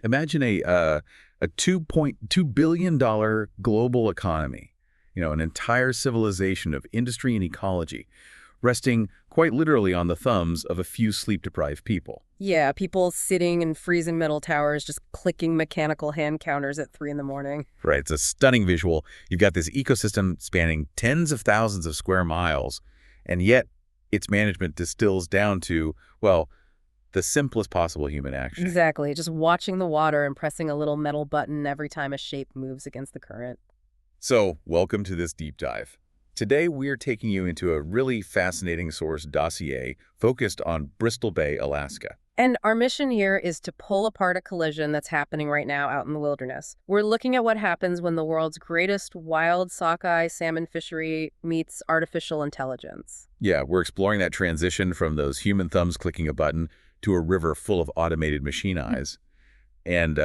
Imagine a $2.2 billion global economy, an entire civilization of industry and ecology, resting quite literally on the thumbs of a few sleep-deprived people. Yeah, people sitting in freezing metal towers just clicking mechanical hand counters at 3 in the morning. Right, it's a stunning visual. You've got this ecosystem spanning tens of thousands of square miles, and yet its management distills down to, well, the simplest possible human action. Exactly, just watching the water and pressing a little metal button every time a shape moves against the current. So, welcome to this deep dive. Today, we're taking you into a really fascinating source dossier focused on Bristol Bay, Alaska. And our mission here is to pull apart a collision that's happening right now out in the wilderness. We're looking at what happens when the world's greatest wild sockeye salmon fishery meets artificial intelligence. Yeah, we're exploring that transition from those human thumbs clicking a button to a river full of automated machine eyes. And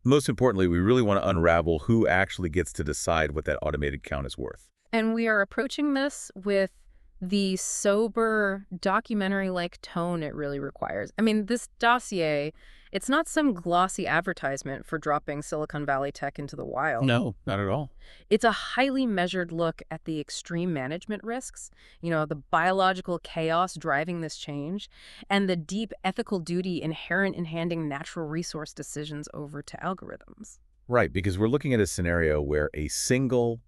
most importantly, we really want to unravel who actually gets to decide what that automated count is worth. And we are approaching this with the sober, documentary-like tone it really requires. I mean, this dossier, it's not some glossy advertisement for dropping Silicon Valley tech into the wild. No, not at all. It's a highly measured look at the extreme management risks, the biological chaos driving this change, and the deep ethical duty inherent in handing natural resource decisions over to algorithms. Right, because we're looking at a scenario where a single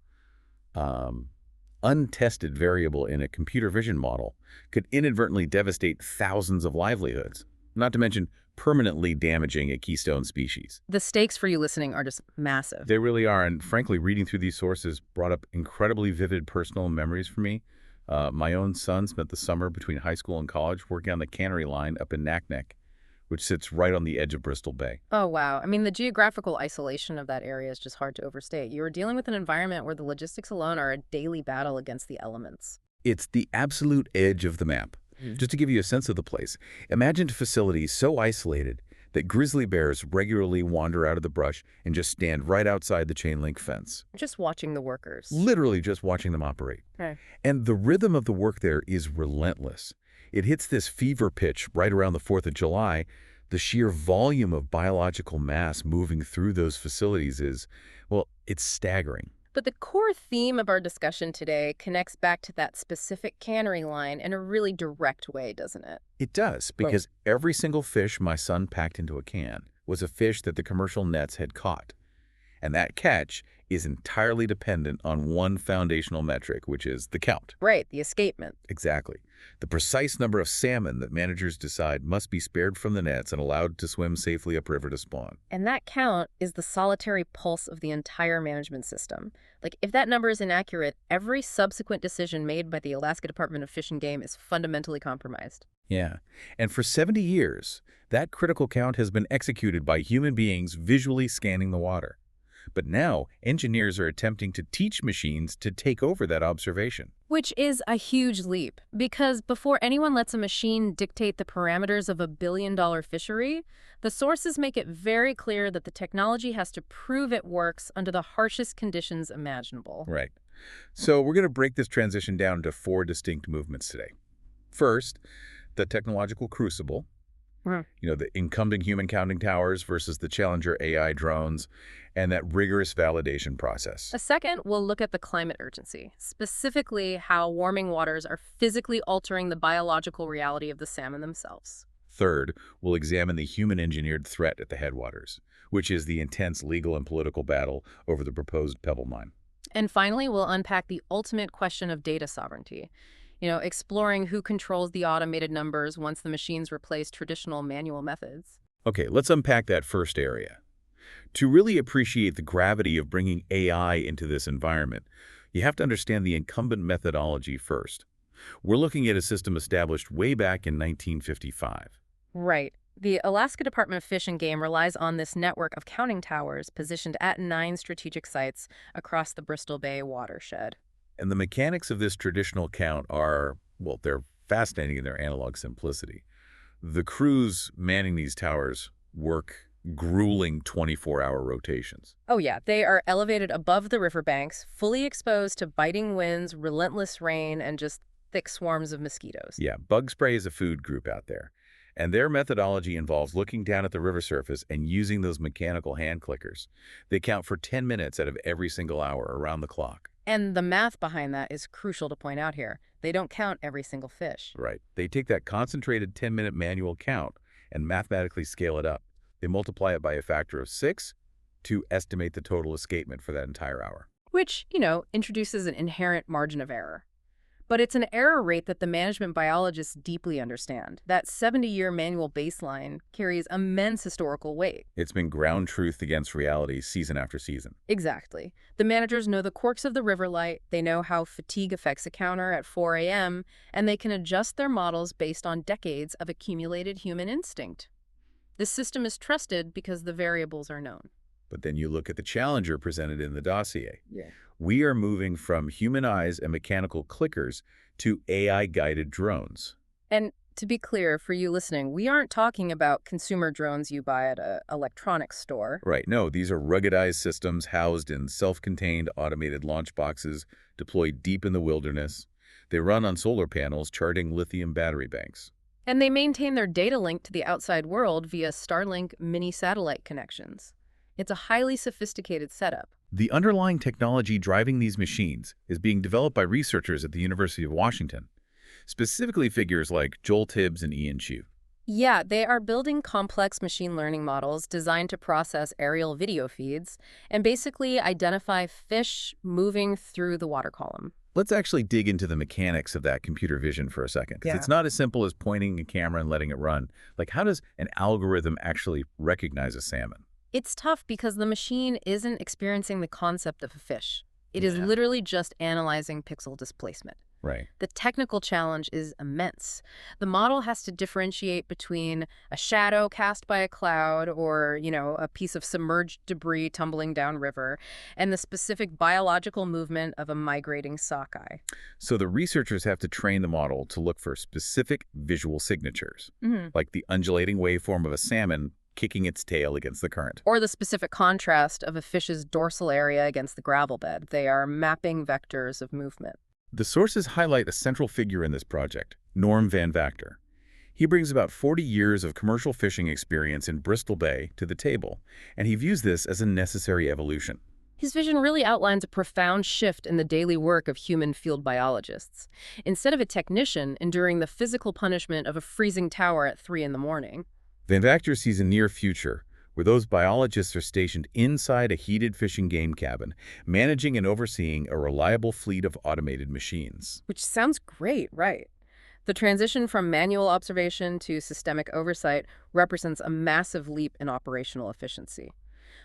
untested variable in a computer vision model could inadvertently devastate thousands of livelihoods, not to mention permanently damaging a keystone species. The stakes for you listening are just massive. They really are, and frankly, reading through these sources brought up incredibly vivid personal memories for me. My own son spent the summer between high school and college working on the cannery line up in Naknek, which sits right on the edge of Bristol Bay. Oh, wow. I mean, the geographical isolation of that area is just hard to overstate. You are dealing with an environment where the logistics alone are a daily battle against the elements. It's the absolute edge of the map. Just to give you a sense of the place, imagine facilities so isolated that grizzly bears regularly wander out of the brush and just stand right outside the chain link fence. Just watching the workers. Literally just watching them operate. Okay. And the rhythm of the work there is relentless. It hits this fever pitch right around the 4th of July. The sheer volume of biological mass moving through those facilities is, well, it's staggering. But the core theme of our discussion today connects back to that specific cannery line in a really direct way, doesn't it? It does, because every single fish my son packed into a can was a fish that the commercial nets had caught. And that catch is entirely dependent on one foundational metric, which is the count. Right, the escapement. Exactly. The precise number of salmon that managers decide must be spared from the nets and allowed to swim safely upriver to spawn. And that count is the solitary pulse of the entire management system. Like, if that number is inaccurate, every subsequent decision made by the Alaska Department of Fish and Game is fundamentally compromised. Yeah. And for 70 years, that critical count has been executed by human beings visually scanning the water. But now, engineers are attempting to teach machines to take over that observation. Which is a huge leap, because before anyone lets a machine dictate the parameters of a billion-dollar fishery, the sources make it very clear that the technology has to prove it works under the harshest conditions imaginable. Right. So we're going to break this transition down into 4 distinct movements today. First, the technological crucible. The incumbent human counting towers versus the Challenger AI drones, and that rigorous validation process. A second, we'll look at the climate urgency, specifically how warming waters are physically altering the biological reality of the salmon themselves. Third, we'll examine the human-engineered threat at the headwaters, which is the intense legal and political battle over the proposed Pebble Mine. And finally, we'll unpack the ultimate question of data sovereignty. Exploring who controls the automated numbers once the machines replace traditional manual methods. Okay, let's unpack that first area. To really appreciate the gravity of bringing AI into this environment, you have to understand the incumbent methodology first. We're looking at a system established way back in 1955. Right. The Alaska Department of Fish and Game relies on this network of counting towers positioned at 9 strategic sites across the Bristol Bay watershed. And the mechanics of this traditional count are, well, they're fascinating in their analog simplicity. The crews manning these towers work grueling 24-hour rotations. Oh yeah, they are elevated above the riverbanks, fully exposed to biting winds, relentless rain, and just thick swarms of mosquitoes. Yeah, bug spray is a food group out there. And their methodology involves looking down at the river surface and using those mechanical hand clickers. They count for 10 minutes out of every single hour around the clock. And the math behind that is crucial to point out here. They don't count every single fish. Right. They take that concentrated 10-minute manual count and mathematically scale it up. They multiply it by a factor of 6 to estimate the total escapement for that entire hour. Which, introduces an inherent margin of error. But it's an error rate that the management biologists deeply understand. That 70-year manual baseline carries immense historical weight. It's been ground truth against reality season after season. Exactly. The managers know the quirks of the river light, they know how fatigue affects a counter at 4 a.m., and they can adjust their models based on decades of accumulated human instinct. This system is trusted because the variables are known. But then you look at the challenger presented in the dossier. Yeah. We are moving from human eyes and mechanical clickers to AI-guided drones. And to be clear, for you listening, we aren't talking about consumer drones you buy at an electronics store. Right. No, these are ruggedized systems housed in self-contained automated launch boxes deployed deep in the wilderness. They run on solar panels charging lithium battery banks. And they maintain their data link to the outside world via Starlink mini satellite connections. It's a highly sophisticated setup. The underlying technology driving these machines is being developed by researchers at the University of Washington, specifically figures like Joel Tibbs and Ian Chu. Yeah, they are building complex machine learning models designed to process aerial video feeds and basically identify fish moving through the water column. Let's actually dig into the mechanics of that computer vision for a second, because it's not as simple as pointing a camera and letting it run. Like, how does an algorithm actually recognize a salmon? It's tough because the machine isn't experiencing the concept of a fish. It is literally just analyzing pixel displacement. Right. The technical challenge is immense. The model has to differentiate between a shadow cast by a cloud or, a piece of submerged debris tumbling downriver and the specific biological movement of a migrating sockeye. So the researchers have to train the model to look for specific visual signatures, like the undulating waveform of a salmon kicking its tail against the current. Or the specific contrast of a fish's dorsal area against the gravel bed. They are mapping vectors of movement. The sources highlight a central figure in this project, Norm Van Vactor. He brings about 40 years of commercial fishing experience in Bristol Bay to the table, and he views this as a necessary evolution. His vision really outlines a profound shift in the daily work of human field biologists. Instead of a technician enduring the physical punishment of a freezing tower at 3 in the morning, Van Vactor sees a near future where those biologists are stationed inside a heated fishing game cabin, managing and overseeing a reliable fleet of automated machines. which sounds great, right? The transition from manual observation to systemic oversight represents a massive leap in operational efficiency.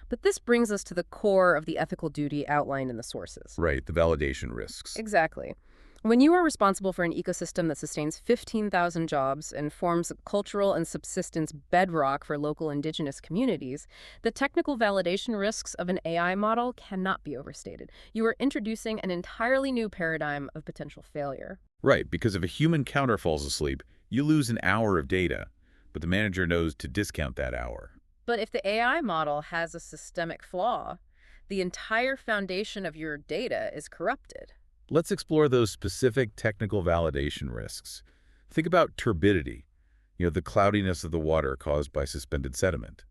But this brings us to the core of the ethical duty outlined in the sources. Right, the validation risks. Exactly. When you are responsible for an ecosystem that sustains 15,000 jobs and forms a cultural and subsistence bedrock for local indigenous communities, the technical validation risks of an AI model cannot be overstated. You are introducing an entirely new paradigm of potential failure. Right, because if a human counter falls asleep, you lose an hour of data, but the manager knows to discount that hour. But if the AI model has a systemic flaw, the entire foundation of your data is corrupted. Let's explore those specific technical validation risks. Think about turbidity, the cloudiness of the water caused by suspended sediment.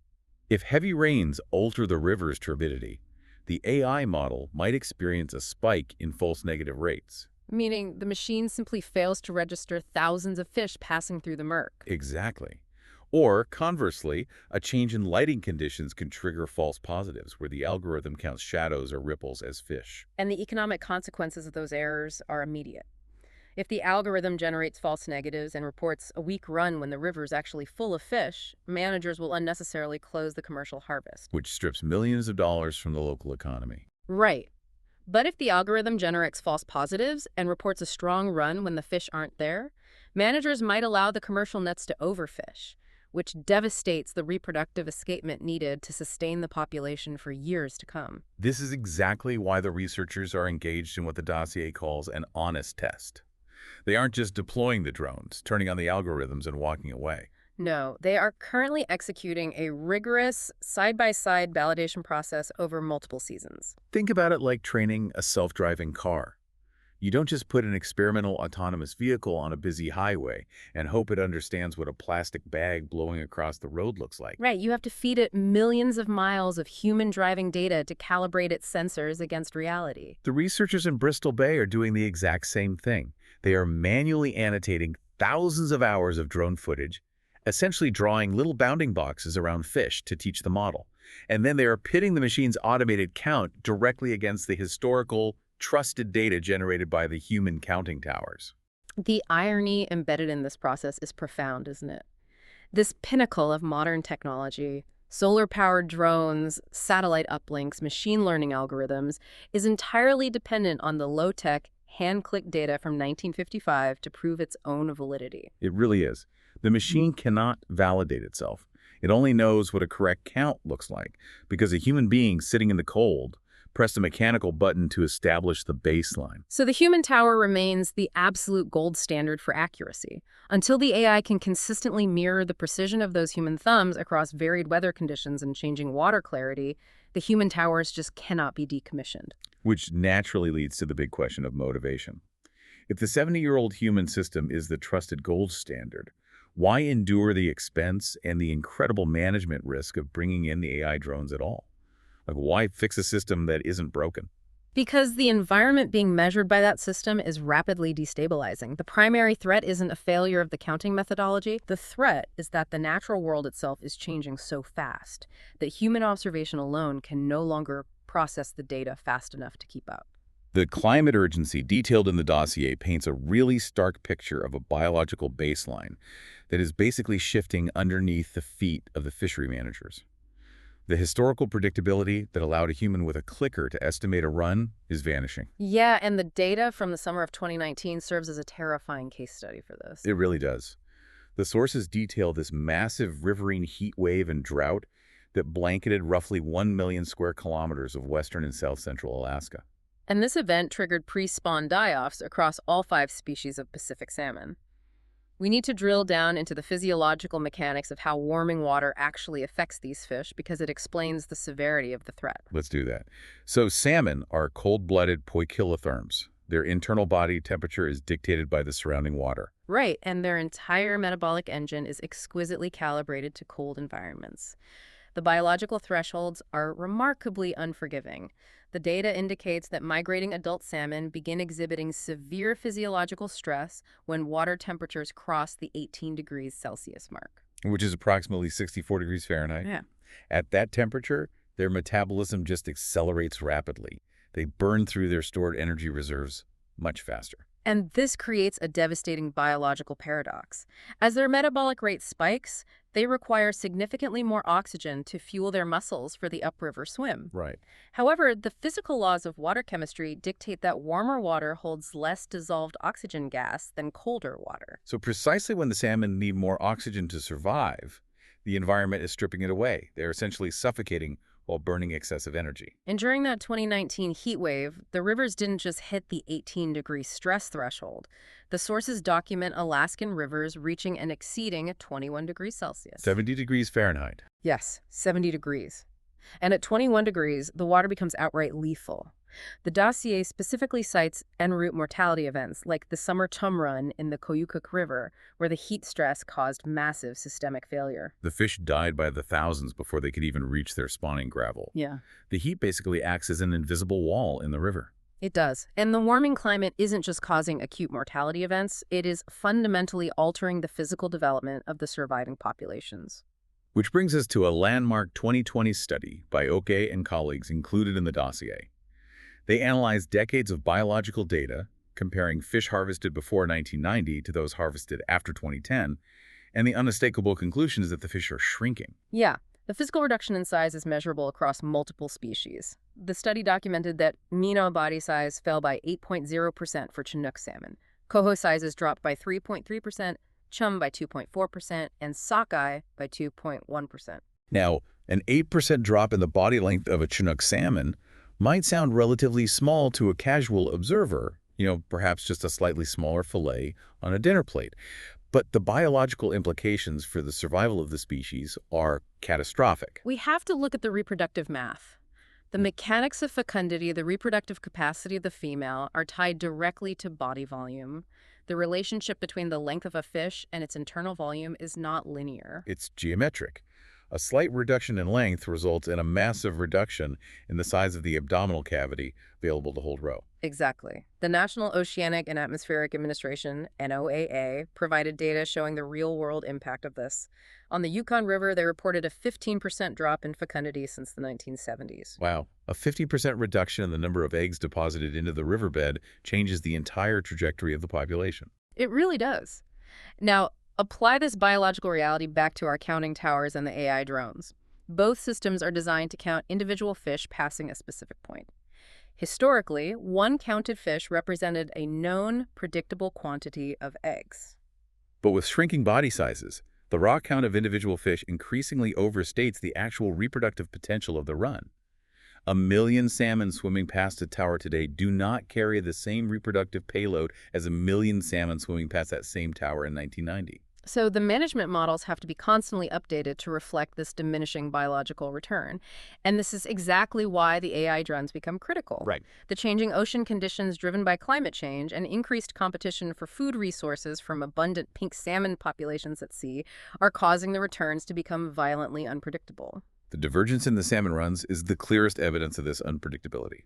If heavy rains alter the river's turbidity, the AI model might experience a spike in false negative rates. Meaning the machine simply fails to register thousands of fish passing through the murk. Exactly. Or, conversely, a change in lighting conditions can trigger false positives, where the algorithm counts shadows or ripples as fish. And the economic consequences of those errors are immediate. If the algorithm generates false negatives and reports a weak run when the river is actually full of fish, managers will unnecessarily close the commercial harvest. Which strips millions of dollars from the local economy. Right. But if the algorithm generates false positives and reports a strong run when the fish aren't there, managers might allow the commercial nets to overfish, which devastates the reproductive escapement needed to sustain the population for years to come. This is exactly why the researchers are engaged in what the dossier calls an honest test. They aren't just deploying the drones, turning on the algorithms and walking away. No, they are currently executing a rigorous side-by-side validation process over multiple seasons. Think about it like training a self-driving car. You don't just put an experimental autonomous vehicle on a busy highway and hope it understands what a plastic bag blowing across the road looks like. Right, you have to feed it millions of miles of human driving data to calibrate its sensors against reality. The researchers in Bristol Bay are doing the exact same thing. They are manually annotating thousands of hours of drone footage, essentially drawing little bounding boxes around fish to teach the model. And then they are pitting the machine's automated count directly against the historical, trusted data generated by the human counting towers. The irony embedded in this process is profound, isn't it? This pinnacle of modern technology, solar-powered drones, satellite uplinks, machine learning algorithms, is entirely dependent on the low-tech, hand-click data from 1955 to prove its own validity. It really is. The machine cannot validate itself. It only knows what a correct count looks like because a human being sitting in the cold pressed a mechanical button to establish the baseline. So the human tower remains the absolute gold standard for accuracy. Until the AI can consistently mirror the precision of those human thumbs across varied weather conditions and changing water clarity, the human towers just cannot be decommissioned. Which naturally leads to the big question of motivation. If the 70-year-old human system is the trusted gold standard, why endure the expense and the incredible management risk of bringing in the AI drones at all? Like, why fix a system that isn't broken? Because the environment being measured by that system is rapidly destabilizing. The primary threat isn't a failure of the counting methodology. The threat is that the natural world itself is changing so fast that human observation alone can no longer process the data fast enough to keep up. The climate urgency detailed in the dossier paints a really stark picture of a biological baseline that is basically shifting underneath the feet of the fishery managers. The historical predictability that allowed a human with a clicker to estimate a run is vanishing. Yeah, and the data from the summer of 2019 serves as a terrifying case study for this. It really does. The sources detail this massive riverine heat wave and drought that blanketed roughly 1 million square kilometers of western and south central Alaska. And this event triggered pre-spawn die-offs across all 5 species of Pacific salmon. We need to drill down into the physiological mechanics of how warming water actually affects these fish because it explains the severity of the threat. Let's do that. So salmon are cold-blooded poikilotherms. Their internal body temperature is dictated by the surrounding water. Right, and their entire metabolic engine is exquisitely calibrated to cold environments. The biological thresholds are remarkably unforgiving. The data indicates that migrating adult salmon begin exhibiting severe physiological stress when water temperatures cross the 18 degrees Celsius mark. Which is approximately 64 degrees Fahrenheit. Yeah. At that temperature, their metabolism just accelerates rapidly. They burn through their stored energy reserves much faster. And this creates a devastating biological paradox. As their metabolic rate spikes, they require significantly more oxygen to fuel their muscles for the upriver swim. Right. However, the physical laws of water chemistry dictate that warmer water holds less dissolved oxygen gas than colder water. So precisely when the salmon need more oxygen to survive, the environment is stripping it away. They're essentially suffocating while burning excessive energy. And during that 2019 heat wave, the rivers didn't just hit the 18-degree stress threshold. The sources document Alaskan rivers reaching and exceeding 21 degrees Celsius. 70 degrees Fahrenheit. Yes, 70 degrees. And at 21 degrees, the water becomes outright lethal. The dossier specifically cites en route mortality events like the summer chum run in the Koyukuk River, where the heat stress caused massive systemic failure. The fish died by the thousands before they could even reach their spawning gravel. Yeah. The heat basically acts as an invisible wall in the river. It does. And the warming climate isn't just causing acute mortality events, it is fundamentally altering the physical development of the surviving populations. Which brings us to a landmark 2020 study by Oke and colleagues included in the dossier. They analyzed decades of biological data, comparing fish harvested before 1990 to those harvested after 2010, and the unmistakable conclusion is that the fish are shrinking. Yeah, the physical reduction in size is measurable across multiple species. The study documented that minnow body size fell by 8.0% for Chinook salmon. Coho sizes dropped by 3.3%, chum by 2.4%, and sockeye by 2.1%. Now, an 8% drop in the body length of a Chinook salmon might sound relatively small to a casual observer, perhaps just a slightly smaller fillet on a dinner plate. But the biological implications for the survival of the species are catastrophic. We have to look at the reproductive math. The mechanics of fecundity, the reproductive capacity of the female, are tied directly to body volume. The relationship between the length of a fish and its internal volume is not linear. It's geometric. A slight reduction in length results in a massive reduction in the size of the abdominal cavity available to hold roe. Exactly. The National Oceanic and Atmospheric Administration, NOAA, provided data showing the real-world impact of this. On the Yukon River, they reported a 15% drop in fecundity since the 1970s. Wow. A 50% reduction in the number of eggs deposited into the riverbed changes the entire trajectory of the population. It really does. Now, apply this biological reality back to our counting towers and the AI drones. Both systems are designed to count individual fish passing a specific point. Historically, one counted fish represented a known, predictable quantity of eggs. But with shrinking body sizes, the raw count of individual fish increasingly overstates the actual reproductive potential of the run. 1 million salmon swimming past a tower today do not carry the same reproductive payload as 1 million salmon swimming past that same tower in 1990. So the management models have to be constantly updated to reflect this diminishing biological return. And this is exactly why the AI drones become critical. Right. The changing ocean conditions driven by climate change and increased competition for food resources from abundant pink salmon populations at sea are causing the returns to become violently unpredictable. The divergence in the salmon runs is the clearest evidence of this unpredictability.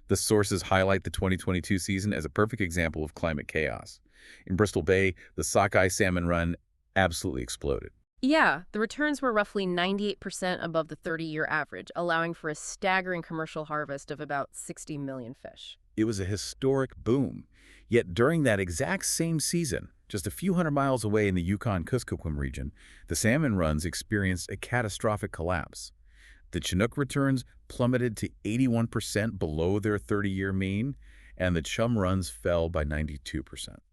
The sources highlight the 2022 season as a perfect example of climate chaos. In Bristol Bay, the sockeye salmon run absolutely exploded. Yeah, the returns were roughly 98% above the 30-year average, allowing for a staggering commercial harvest of about 60 million fish. It was a historic boom. Yet during that exact same season, just a few hundred miles away in the Yukon-Kuskokwim region, the salmon runs experienced a catastrophic collapse. The Chinook returns plummeted to 81% below their 30-year mean, and the chum runs fell by 92%.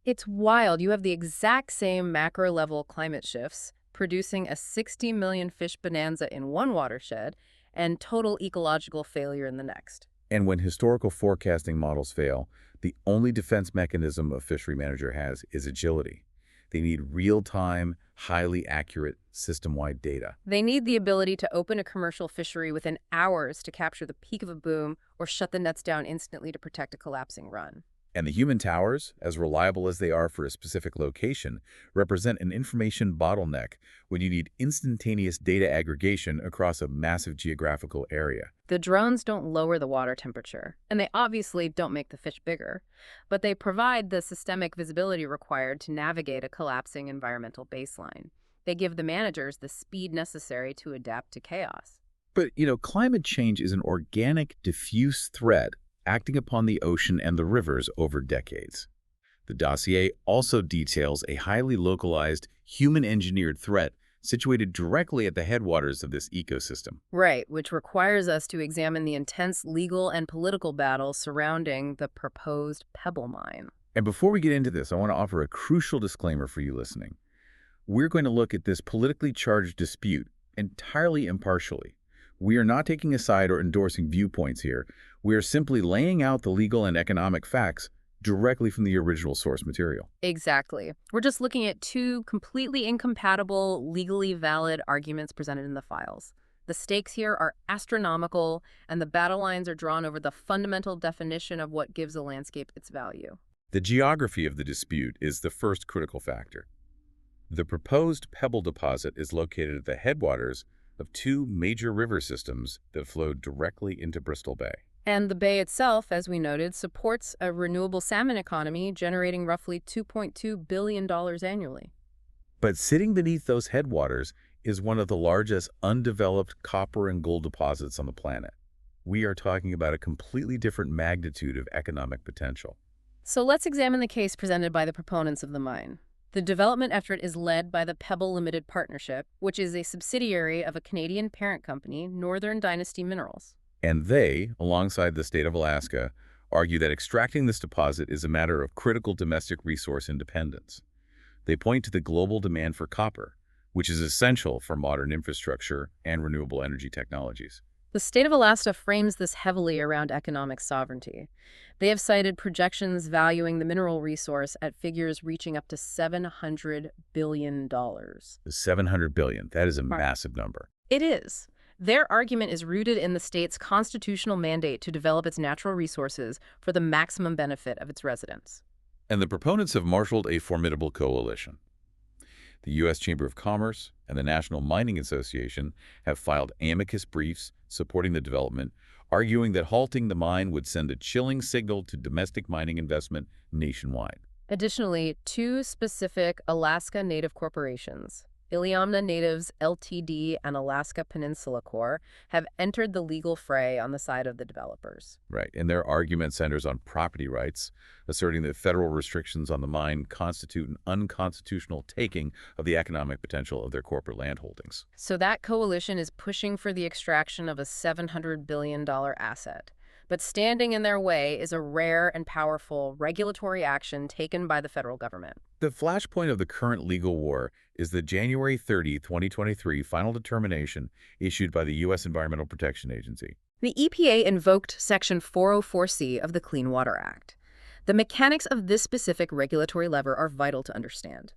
It's wild. You have the exact same macro-level climate shifts, producing a 60 million fish bonanza in one watershed and total ecological failure in the next. And when historical forecasting models fail, the only defense mechanism a fishery manager has is agility. They need real-time, highly accurate, system-wide data. They need the ability to open a commercial fishery within hours to capture the peak of a boom or shut the nets down instantly to protect a collapsing run. And the human towers, as reliable as they are for a specific location, represent an information bottleneck when you need instantaneous data aggregation across a massive geographical area. The drones don't lower the water temperature, and they obviously don't make the fish bigger, but they provide the systemic visibility required to navigate a collapsing environmental baseline. They give the managers the speed necessary to adapt to chaos. But, climate change is an organic, diffuse threat acting upon the ocean and the rivers over decades. The dossier also details a highly localized, human-engineered threat situated directly at the headwaters of this ecosystem. Right, which requires us to examine the intense legal and political battle surrounding the proposed Pebble Mine. And before we get into this, I want to offer a crucial disclaimer for you listening. We're going to look at this politically charged dispute entirely impartially. We are not taking a side or endorsing viewpoints here. We are simply laying out the legal and economic facts directly from the original source material. Exactly. We're just looking at two completely incompatible, legally valid arguments presented in the files. The stakes here are astronomical, and the battle lines are drawn over the fundamental definition of what gives a landscape its value. The geography of the dispute is the first critical factor. The proposed pebble deposit is located at the headwaters of two major river systems that flow directly into Bristol Bay. And the bay itself, as we noted, supports a renewable salmon economy generating roughly $2.2 billion annually. But sitting beneath those headwaters is one of the largest undeveloped copper and gold deposits on the planet. We are talking about a completely different magnitude of economic potential. So let's examine the case presented by the proponents of the mine. The development effort is led by the Pebble Limited Partnership, which is a subsidiary of a Canadian parent company, Northern Dynasty Minerals. And they, alongside the state of Alaska, argue that extracting this deposit is a matter of critical domestic resource independence. They point to the global demand for copper, which is essential for modern infrastructure and renewable energy technologies. The state of Alaska frames this heavily around economic sovereignty. They have cited projections valuing the mineral resource at figures reaching up to $700 billion. The $700 billion, that is a massive number. It is. Their argument is rooted in the state's constitutional mandate to develop its natural resources for the maximum benefit of its residents. And the proponents have marshaled a formidable coalition. The U.S. Chamber of Commerce and the National Mining Association have filed amicus briefs supporting the development, arguing that halting the mine would send a chilling signal to domestic mining investment nationwide. Additionally, two specific Alaska Native corporations, Iliamna Natives Ltd. and Alaska Peninsula Corp., have entered the legal fray on the side of the developers. Right, and their argument centers on property rights, asserting that federal restrictions on the mine constitute an unconstitutional taking of the economic potential of their corporate land holdings. So that coalition is pushing for the extraction of a $700 billion asset. But standing in their way is a rare and powerful regulatory action taken by the federal government. The flashpoint of the current legal war is the January 30, 2023 Final Determination issued by the U.S. Environmental Protection Agency. The EPA invoked Section 404C of the Clean Water Act. The mechanics of this specific regulatory lever are vital to understand.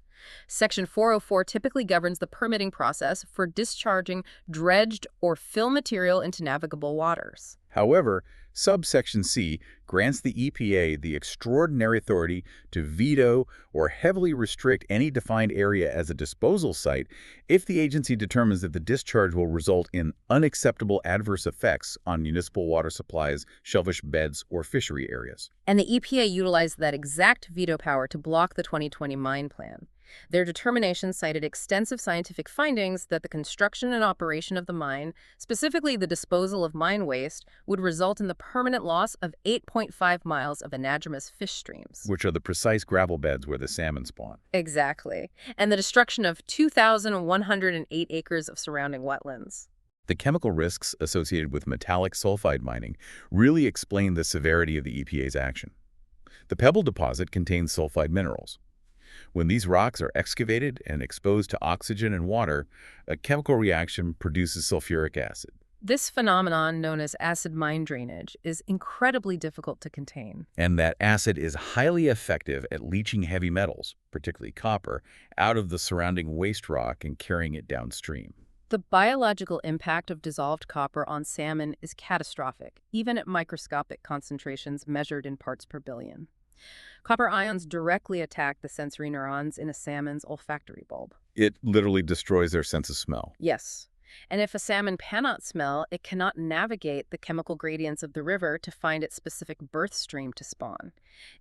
Section 404 typically governs the permitting process for discharging dredged or fill material into navigable waters. However, subsection C grants the EPA the extraordinary authority to veto or heavily restrict any defined area as a disposal site if the agency determines that the discharge will result in unacceptable adverse effects on municipal water supplies, shellfish beds, or fishery areas. And the EPA utilized that exact veto power to block the 2020 mine plan. Their determination cited extensive scientific findings that the construction and operation of the mine, specifically the disposal of mine waste, would result in the permanent loss of 8.5 miles of anadromous fish streams. Which are the precise gravel beds where the salmon spawn. Exactly. And the destruction of 2,108 acres of surrounding wetlands. The chemical risks associated with metallic sulfide mining really explain the severity of the EPA's action. The Pebble deposit contains sulfide minerals. When these rocks are excavated and exposed to oxygen and water, a chemical reaction produces sulfuric acid. This phenomenon, known as acid mine drainage, is incredibly difficult to contain. And that acid is highly effective at leaching heavy metals, particularly copper, out of the surrounding waste rock and carrying it downstream. The biological impact of dissolved copper on salmon is catastrophic, even at microscopic concentrations measured in parts per billion. Copper ions directly attack the sensory neurons in a salmon's olfactory bulb. It literally destroys their sense of smell. Yes. And if a salmon cannot smell, it cannot navigate the chemical gradients of the river to find its specific birth stream to spawn.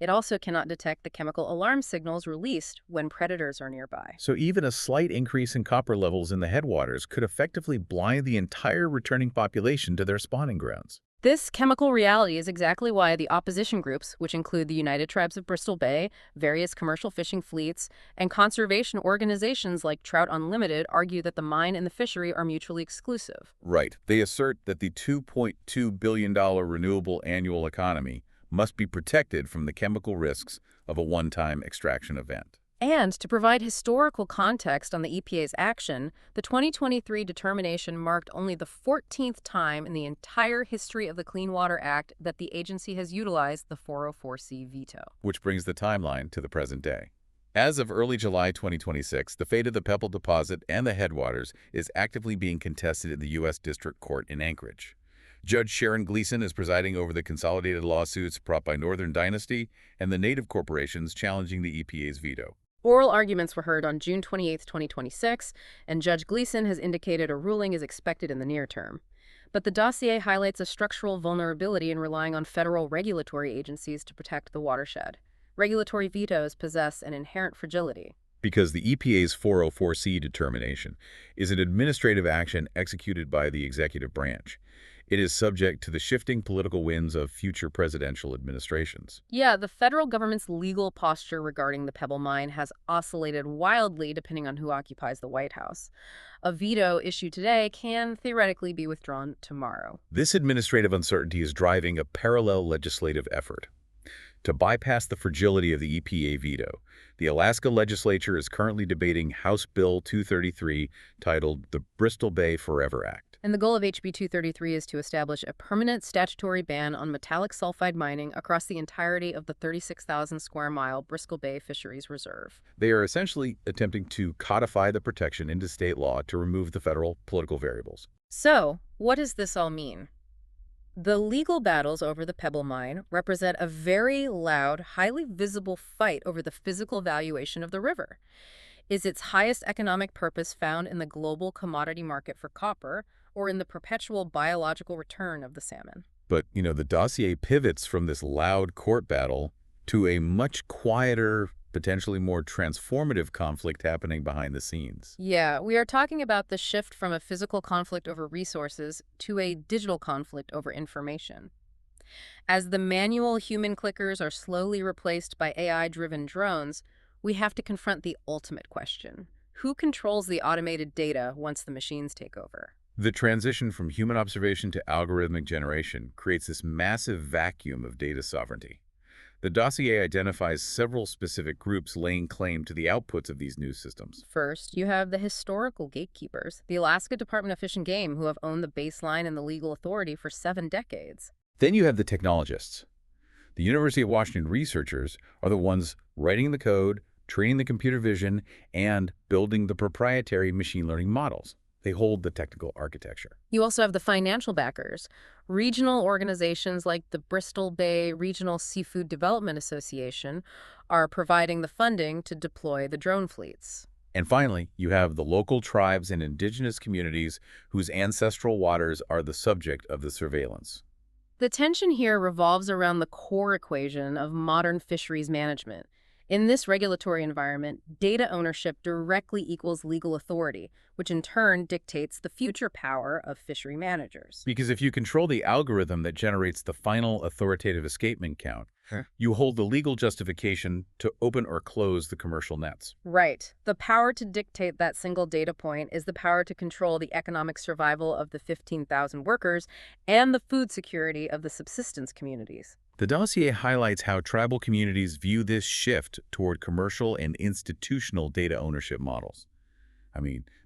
It also cannot detect the chemical alarm signals released when predators are nearby. So even a slight increase in copper levels in the headwaters could effectively blind the entire returning population to their spawning grounds. This chemical reality is exactly why the opposition groups, which include the United Tribes of Bristol Bay, various commercial fishing fleets, and conservation organizations like Trout Unlimited, argue that the mine and the fishery are mutually exclusive. Right. They assert that the $2.2 billion renewable annual economy must be protected from the chemical risks of a one-time extraction event. And to provide historical context on the EPA's action, the 2023 determination marked only the 14th time in the entire history of the Clean Water Act that the agency has utilized the 404C veto. Which brings the timeline to the present day. As of early July 2026, the fate of the Pebble deposit and the headwaters is actively being contested in the U.S. District Court in Anchorage. Judge Sharon Gleason is presiding over the consolidated lawsuits brought by Northern Dynasty and the native corporations challenging the EPA's veto. Oral arguments were heard on June 28, 2026, and Judge Gleason has indicated a ruling is expected in the near term. But the dossier highlights a structural vulnerability in relying on federal regulatory agencies to protect the watershed. Regulatory vetoes possess an inherent fragility. Because the EPA's 404C determination is an administrative action executed by the executive branch. It is subject to the shifting political winds of future presidential administrations. Yeah, the federal government's legal posture regarding the Pebble Mine has oscillated wildly depending on who occupies the White House. A veto issued today can theoretically be withdrawn tomorrow. This administrative uncertainty is driving a parallel legislative effort. To bypass the fragility of the EPA veto, the Alaska legislature is currently debating House Bill 233, titled the Bristol Bay Forever Act. And the goal of HB 233 is to establish a permanent statutory ban on metallic sulfide mining across the entirety of the 36,000 square mile Bristol Bay Fisheries Reserve. They are essentially attempting to codify the protection into state law to remove the federal political variables. So, what does this all mean? The legal battles over the Pebble Mine represent a very loud, highly visible fight over the physical valuation of the river. Is its highest economic purpose found in the global commodity market for copper or in the perpetual biological return of the salmon? But, the dossier pivots from this loud court battle to a much quieter, potentially more transformative conflict happening behind the scenes. Yeah, we are talking about the shift from a physical conflict over resources to a digital conflict over information. As the manual human clickers are slowly replaced by AI-driven drones, we have to confront the ultimate question. Who controls the automated data once the machines take over? The transition from human observation to algorithmic generation creates this massive vacuum of data sovereignty. The dossier identifies several specific groups laying claim to the outputs of these new systems. First, you have the historical gatekeepers, the Alaska Department of Fish and Game, who have owned the baseline and the legal authority for 7 decades. Then you have the technologists. The University of Washington researchers are the ones writing the code, training the computer vision, and building the proprietary machine learning models. They hold the technical architecture. You also have the financial backers. Regional organizations like the Bristol Bay Regional Seafood Development Association are providing the funding to deploy the drone fleets. And finally, you have the local tribes and indigenous communities whose ancestral waters are the subject of the surveillance. The tension here revolves around the core equation of modern fisheries management. In this regulatory environment, data ownership directly equals legal authority, which in turn dictates the future power of fishery managers. Because if you control the algorithm that generates the final authoritative escapement count, you hold the legal justification to open or close the commercial nets. Right. The power to dictate that single data point is the power to control the economic survival of the 15,000 workers and the food security of the subsistence communities. The dossier highlights how tribal communities view this shift toward commercial and institutional data ownership models.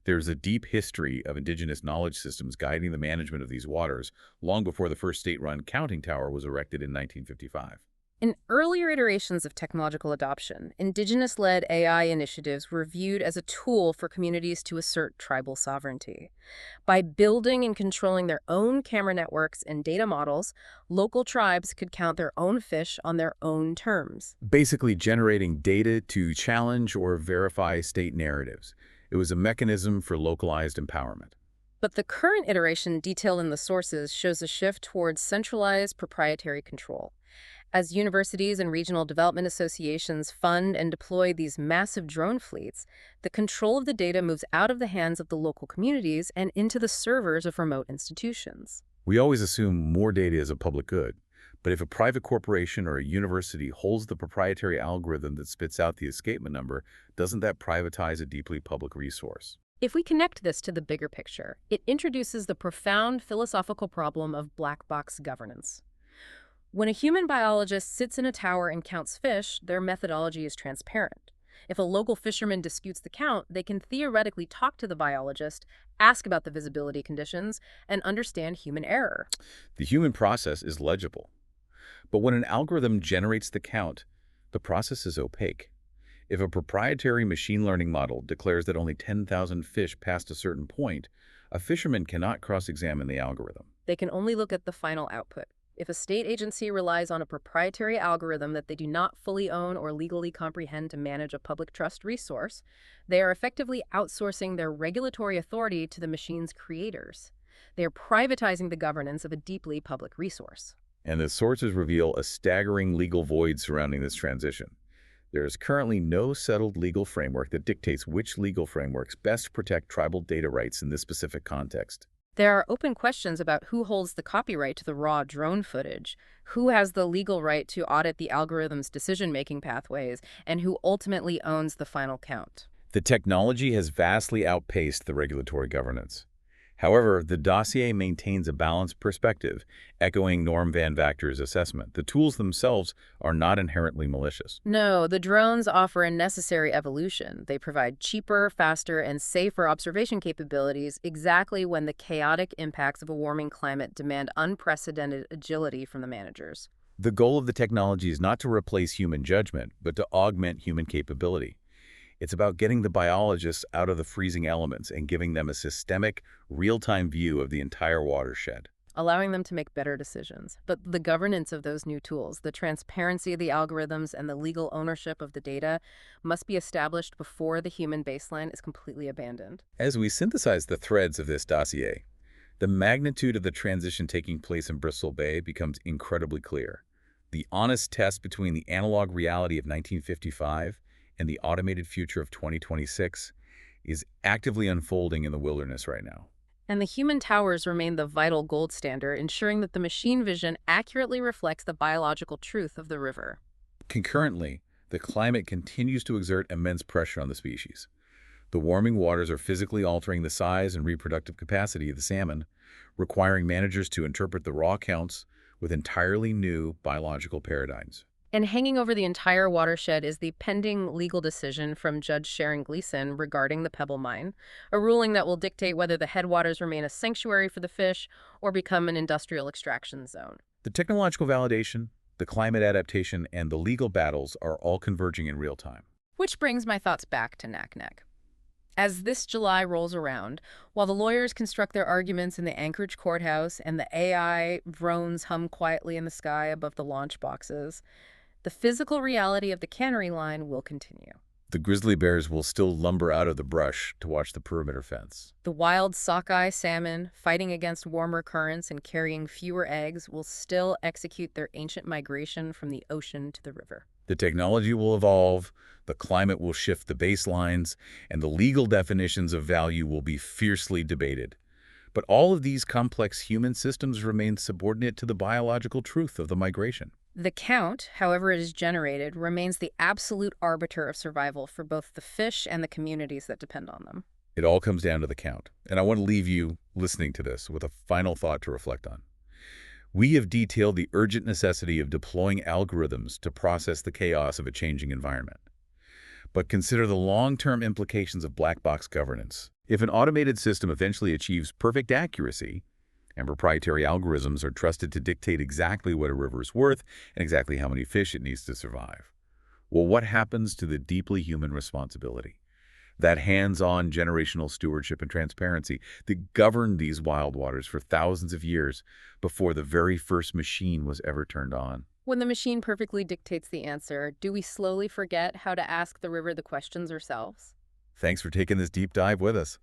There's a deep history of indigenous knowledge systems guiding the management of these waters long before the first state-run counting tower was erected in 1955. In earlier iterations of technological adoption, indigenous-led AI initiatives were viewed as a tool for communities to assert tribal sovereignty. By building and controlling their own camera networks and data models, local tribes could count their own fish on their own terms. Basically generating data to challenge or verify state narratives. It was a mechanism for localized empowerment. But the current iteration detailed in the sources shows a shift towards centralized proprietary control. As universities and regional development associations fund and deploy these massive drone fleets, the control of the data moves out of the hands of the local communities and into the servers of remote institutions. We always assume more data is a public good, but if a private corporation or a university holds the proprietary algorithm that spits out the escapement number, doesn't that privatize a deeply public resource? If we connect this to the bigger picture, it introduces the profound philosophical problem of black box governance. When a human biologist sits in a tower and counts fish, their methodology is transparent. If a local fisherman disputes the count, they can theoretically talk to the biologist, ask about the visibility conditions, and understand human error. The human process is legible. But when an algorithm generates the count, the process is opaque. If a proprietary machine learning model declares that only 10,000 fish passed a certain point, a fisherman cannot cross-examine the algorithm. They can only look at the final output. If a state agency relies on a proprietary algorithm that they do not fully own or legally comprehend to manage a public trust resource, they are effectively outsourcing their regulatory authority to the machine's creators. They are privatizing the governance of a deeply public resource. And the sources reveal a staggering legal void surrounding this transition. There is currently no settled legal framework that dictates which legal frameworks best protect tribal data rights in this specific context. There are open questions about who holds the copyright to the raw drone footage, who has the legal right to audit the algorithm's decision-making pathways, and who ultimately owns the final count. The technology has vastly outpaced the regulatory governance. However, the dossier maintains a balanced perspective, echoing Norm Van Vactor's assessment. The tools themselves are not inherently malicious. No, the drones offer a necessary evolution. They provide cheaper, faster, and safer observation capabilities exactly when the chaotic impacts of a warming climate demand unprecedented agility from the managers. The goal of the technology is not to replace human judgment, but to augment human capability. It's about getting the biologists out of the freezing elements and giving them a systemic, real-time view of the entire watershed. Allowing them to make better decisions. But the governance of those new tools, the transparency of the algorithms, and the legal ownership of the data must be established before the human baseline is completely abandoned. As we synthesize the threads of this dossier, the magnitude of the transition taking place in Bristol Bay becomes incredibly clear. The honest test between the analog reality of 1955 and the automated future of 2026 is actively unfolding in the wilderness right now. And the human towers remain the vital gold standard, ensuring that the machine vision accurately reflects the biological truth of the river. Concurrently, the climate continues to exert immense pressure on the species. The warming waters are physically altering the size and reproductive capacity of the salmon, requiring managers to interpret the raw counts with entirely new biological paradigms. And hanging over the entire watershed is the pending legal decision from Judge Sharon Gleason regarding the Pebble Mine, a ruling that will dictate whether the headwaters remain a sanctuary for the fish or become an industrial extraction zone. The technological validation, the climate adaptation, and the legal battles are all converging in real time. Which brings my thoughts back to Naknek. As this July rolls around, while the lawyers construct their arguments in the Anchorage courthouse and the AI drones hum quietly in the sky above the launch boxes, the physical reality of the cannery line will continue. The grizzly bears will still lumber out of the brush to watch the perimeter fence. The wild sockeye salmon, fighting against warmer currents and carrying fewer eggs, will still execute their ancient migration from the ocean to the river. The technology will evolve, the climate will shift the baselines, and the legal definitions of value will be fiercely debated. But all of these complex human systems remain subordinate to the biological truth of the migration. The count, however it is generated, remains the absolute arbiter of survival for both the fish and the communities that depend on them. It all comes down to the count. And I want to leave you, listening to this, with a final thought to reflect on. We have detailed the urgent necessity of deploying algorithms to process the chaos of a changing environment. But consider the long-term implications of black box governance. If an automated system eventually achieves perfect accuracy, and proprietary algorithms are trusted to dictate exactly what a river is worth and exactly how many fish it needs to survive, well, what happens to the deeply human responsibility? That hands-on generational stewardship and transparency that governed these wild waters for thousands of years before the very first machine was ever turned on. When the machine perfectly dictates the answer, do we slowly forget how to ask the river the questions ourselves? Thanks for taking this deep dive with us.